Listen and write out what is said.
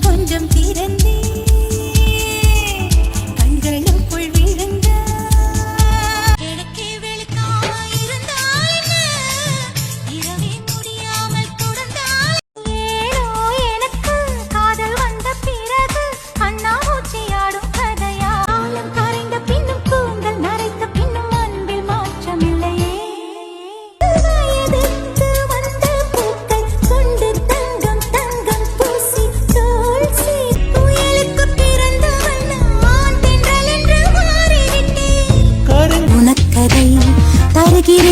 கொஞ்சம் திறந்தே கண்களுக்குள் விழுந்த எனக்கே வெளுக்காயிருந்தால் இரவே முடியாமல் தொடர்ந்தால் ஏனோ எனக்கு காதல் வந்த பிறகு கண்ணாமூச்சியாடும் கதையா காலம் கரைந்த பின்னும் கூந்தல் நரைத்த பின்னும் அன்பில் மாற்றமில்லையே வயதுக்கு வந்த பூக்கள் கொண்டு தங்கம் தங்கம் பூசி தோல் புயலுக்கு பிறந்தவள் நான் தென்றல் என்று மாறிவிட்டேன் உனக்கதை தருகிறேன்